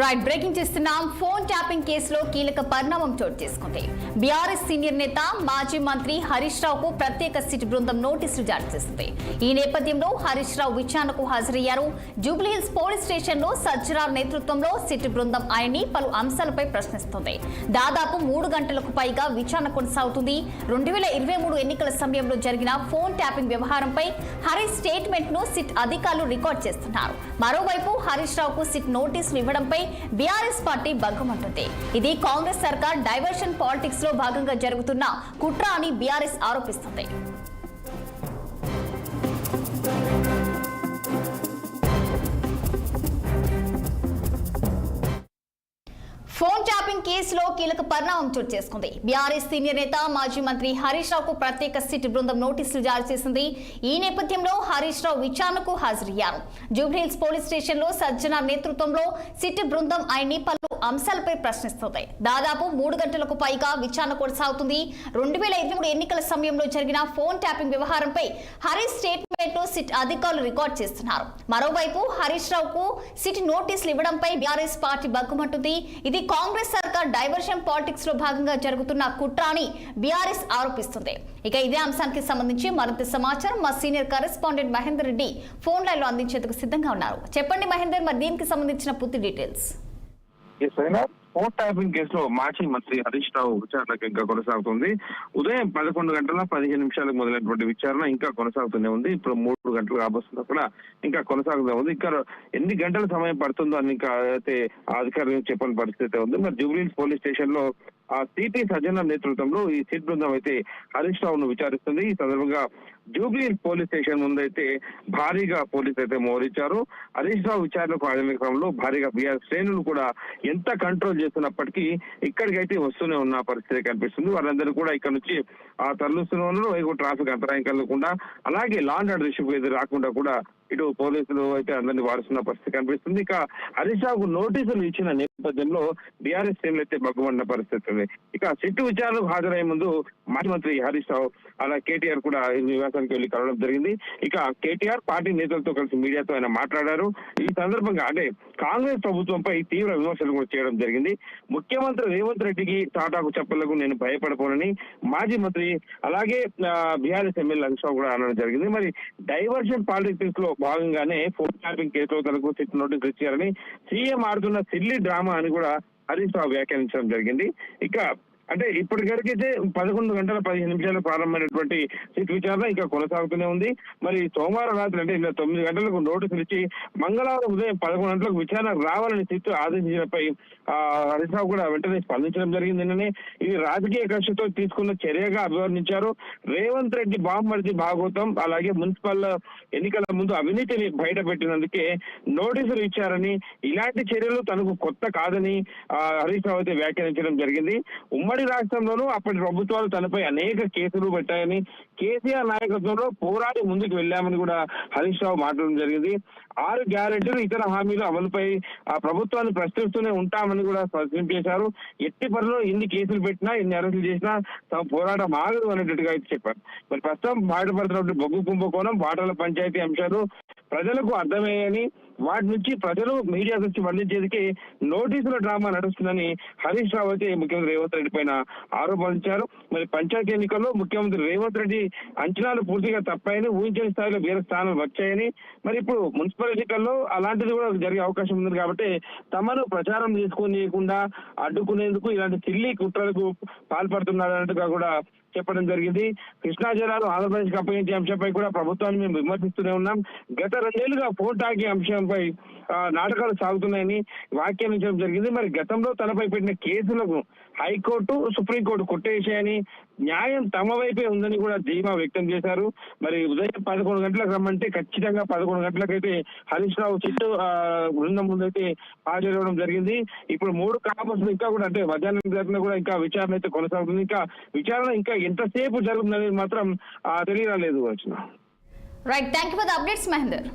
Right breaking చేస్తున్నాం. Phone tapping కేసులో కీలక పరిణామం చోటు చేసుకుంది. బీఆర్ఎస్ సీనియర్ నేత మాజీ మంత్రి హరీష్ రావుకు ప్రత్యేక సిట్ బృందం నోటీసులు జారీ చేసింది. ఈ నేపథ్యంలో హరీష్ రావు విచారణకు హాజరయ్యారు. జూబ్లీహిల్స్ పోలీస్ స్టేషన్ లో సజ్జరార్ నేతృత్వంలో సిట్ బృందం ఆయన్ని పలు అంశాలపై ప్రశ్నిస్తుంది. దాదాపు 3 గంటలకు పైగా విచారణ కొనసాగుతుంది. 2023 ఎన్నికల సమయంలో జరిగిన ఫోన్ ట్యాపింగ్ వ్యవహారంపై హరీష్ స్టేట్మెంట్ ను సిట్ అధికారులు రికార్డ్ చేస్తున్నారు. మరోవైపు హరీష్ రావుకు సిట్ నోటీసులు ఇవ్వడంపై బీఆర్ఎస్ పార్టీ బగ్గమంటుంది. ఇది కాంగ్రెస్ సర్కార్ డైవర్షన్ పాలిటిక్స్ లో భాగంగా జరుగుతున్న కుట్ర అని బీఆర్ఎస్ ఆరోపిస్తుంది. ఫోన్ ట్యాపింగ్ కేసులో కీలక పరిణామం చోటు చేసుకుంది. బీఆర్ఎస్ సీనియర్ నేత మాజీ మంత్రి హరీష్ రావుకు ప్రత్యేక సిట్ బృందం నోటీసులు జారీ చేసింది. ఈ నేపథ్యంలో హరీష్ రావు విచారణకు హాజరయ్యారు. జూబ్లీహిల్స్ పోలీస్ స్టేషన్ లో సజ్జనార్ నేతృత్వంలో సిట్ బృందం ఆయన్ని పలు అంశాలపై ప్రశ్నిస్తుంది. దాదాపు 3 గంటలకు పైగా విచారణ కొనసాగుతుంది. 2023 ఎన్నికల సమయంలో జరిగిన ఫోన్ ట్యాపింగ్ వ్యవహారంపై హరీష్ స్టేట్మెంట్ ను సిట్ అధికారులు రికార్డ్ చేస్తున్నారు. మరోవైపు హరీష్ రావుకు సిట్ నోటీసులు ఇవ్వడంపై బీఆర్ఎస్ పార్టీ బగ్గమంటుంది. ఇది కాంగ్రెస్ సర్కార్ డైవర్షన్ పాలిటిక్స్ లో భాగంగా జరుగుతున్న కుట్ర అని బీఆర్ఎస్ ఆరోపిస్తుంది. ఇక ఇదే అంశానికి సంబంధించి మరింత సమాచారం మా senior correspondent Mahender Reddy phone line లో అందించేందుకు సిద్ధంగా ఉన్నారు. చెప్పండి మహేందర్, మరి దీనికి సంబంధించిన పూర్తి డీటెయిల్స్. ఫోన్ ట్యాపింగ్ కేసులో మాజీ మంత్రి హరీష్ రావు విచారణ ఇంకా కొనసాగుతుంది. ఉదయం 11 గంటల 15 నిమిషాలకు మొదలైనటువంటి విచారణ ఇంకా కొనసాగుతూనే ఉంది. ఇప్పుడు 3 గంటలు కాబోతుంది కూడా ఇంకా కొనసాగుతూ ఉంది. ఇంకా ఎన్ని గంటల సమయం పడుతుందో అని ఇంకా అయితే అధికారులు చెప్పని పరిస్థితి ఉంది. మరి జూబ్లీహిల్స్ పోలీస్ స్టేషన్ లో ఆ సిటీ సజ్జనార్ నేతృత్వంలో ఈ సిట్ బృందం అయితే హరీష్ రావును విచారిస్తుంది. ఈ సందర్భంగా జూబ్లీహిల్స్ పోలీస్ స్టేషన్ ముందైతే భారీగా పోలీసు అయితే మోహరించారు. హరీష్ రావు విచారణకు హాజరైన క్రమంలో భారీగా బీఆర్ఎస్ శ్రేణులు కూడా ఎంత కంట్రోల్ చేస్తున్నప్పటికీ ఇక్కడికైతే వస్తూనే ఉన్న పరిస్థితి కనిపిస్తుంది. వాళ్ళందరూ కూడా ఇక్కడ నుంచి తరలిస్తూనే ఉన్నారు. ట్రాఫిక్ అంతరాయం కలగకుండా, అలాగే లా అండ్ ఆర్డర్ ఇష్యూకి ఎదురు రాకుండా కూడా ఇటు పోలీసులు అయితే అందరినీ వారుస్తున్న పరిస్థితి కనిపిస్తుంది. ఇక హరీష్ రావుకు నోటీసులు ఇచ్చిన నేపథ్యంలో బీఆర్ఎస్ శ్రేణులు అయితే బగ్గుమన్న పరిస్థితి ఉంది. ఇక సిట్టు విచారణకు హాజరయ్యే ముందు మాజీ మంత్రి హరీష్ రావు అలా కేటీఆర్ కూడా నివాసానికి వెళ్లి కలవడం జరిగింది. ఇక కేటీఆర్ పార్టీ నేతలతో కలిసి మీడియాతో ఆయన మాట్లాడారు. ఈ సందర్భంగా అంటే కాంగ్రెస్ ప్రభుత్వంపై తీవ్ర విమర్శలు కూడా చేయడం జరిగింది. ముఖ్యమంత్రి రేవంత్ రెడ్డికి తాటాకు చెప్పలకు నేను భయపడపోనని మాజీ మంత్రి అలాగే బీఆర్ఎస్ ఎమ్మెల్యే హరీష్ రావు కూడా అనడం జరిగింది. మరి డైవర్షన్ పాలిటిక్స్ లో భాగంగానే ఫోన్ ట్యాపింగ్ కేసులో తనకు సిట్ నోటీసులు ఇచ్చారని, సీఎం ఆడుతున్న సిల్లీ డ్రామా అని కూడా హరీష్ రావు వ్యాఖ్యానించడం జరిగింది. ఇక అంటే ఇప్పటికైతే 11 గంటల 15 నిమిషాలు ప్రారంభమైనటువంటి సిట్ విచారణ ఇంకా కొనసాగుతూనే ఉంది. మరి సోమవారం రాత్రి అంటే 9 గంటలకు నోటీసులు ఇచ్చి మంగళవారం ఉదయం 11 గంటలకు విచారణ రావాలని సిట్ ఆదేశించడంపై హరీష్ రావు కూడా వెంటనే స్పందించడం జరిగింది. నిన్ననే ఇది రాజకీయ కక్షతో తీసుకున్న చర్యగా అభివర్ణించారు. రేవంత్ రెడ్డి బామ్మర్ది భాగవతం అలాగే మున్సిపల్ ఎన్నికల ముందు అవినీతిని బయట పెట్టినందుకే నోటీసులు ఇచ్చారని, ఇలాంటి చర్యలు తనకు కొత్త కాదని హరీష్ రావు అయితే వ్యాఖ్యానించడం జరిగింది. ఉమ్మడి రాష్ట్రంలోనూ అప్పటి ప్రభుత్వాలు తనపై అనేక కేసులు పెట్టాయని, కేసీఆర్ నాయకత్వంలో పోరాడి ముందుకు వెళ్లామని కూడా హరీష్ రావు మాట్లాడడం జరిగింది. 6 గ్యారెంటీలు ఇతర హామీలు అమలుపై ఆ ప్రభుత్వాన్ని ప్రశ్నిస్తూనే ఉంటామని కూడా స్పష్టం చేశారు. ఎట్టి పరిలో ఎన్ని కేసులు పెట్టినా ఎన్ని అరెస్టులు చేసినా తమ పోరాటం ఆగదు అనేటట్టుగా అయితే చెప్పారు. మరి ప్రస్తుతం బయటపడుతున్నటువంటి బొగ్గు కుంభకోణం, వాటాల పంచాయతీ అంశాలు ప్రజలకు అర్థమయ్యాయని, వాటి నుంచి ప్రజలు మీడియా నుంచి మళ్లించేందుకే నోటీసుల డ్రామా నడుస్తుందని హరీష్ రావు అయితే ముఖ్యమంత్రి రేవంత్ రెడ్డి పైన ఆరోపించారు. మరి పంచాయతీ ఎన్నికల్లో ముఖ్యమంత్రి రేవంత్ రెడ్డి అంచనాలు పూర్తిగా తప్పాయని, ఊహించని స్థాయిలో వేరే స్థానాలు వచ్చాయని, మరి ఇప్పుడు మున్సిపల్ ఎన్నికల్లో అలాంటిది కూడా జరిగే అవకాశం ఉంది కాబట్టి తమను ప్రచారం చేసుకోనియకుండా అడ్డుకునేందుకు ఇలాంటి చిల్లి కుట్రలకు పాల్పడుతున్నారన్నట్టుగా కూడా చెప్పడం జరిగింది. కృష్ణా జలాలు ఆంధ్రప్రదేశ్ కు అప్పగించే అంశంపై కూడా ప్రభుత్వాన్ని మేము విమర్శిస్తూనే ఉన్నాం. గత 2 ఏళ్లుగా ఫోన్ ట్యాపింగ్ అంశంపై నాటకాలు సాగుతున్నాయని వ్యాఖ్యానించడం జరిగింది. మరి గతంలో తనపై పెట్టిన కేసులకు హైకోర్టు, సుప్రీంకోర్టు కొట్టేశాయని, న్యాయం తమ వైపే ఉందని కూడా ధీమా వ్యక్తం చేశారు. మరి ఉదయం 11 గంటలకు రమ్మంటే ఖచ్చితంగా 11 గంటలకైతే హరీష్ రావు చిట్టు బృందం ముందైతే హాజరవడం జరిగింది. ఇప్పుడు 3 కాపర్స్ ఇంకా కూడా అంటే మధ్యాహ్నం జరిగిన కూడా ఇంకా విచారణ అయితే కొనసాగుతుంది. ఇంకా విచారణ ఇంకా ఎంతసేపు జరుగుతుందనేది మాత్రం తెలియరాలేదు. Right, thank you for the updates Mahender.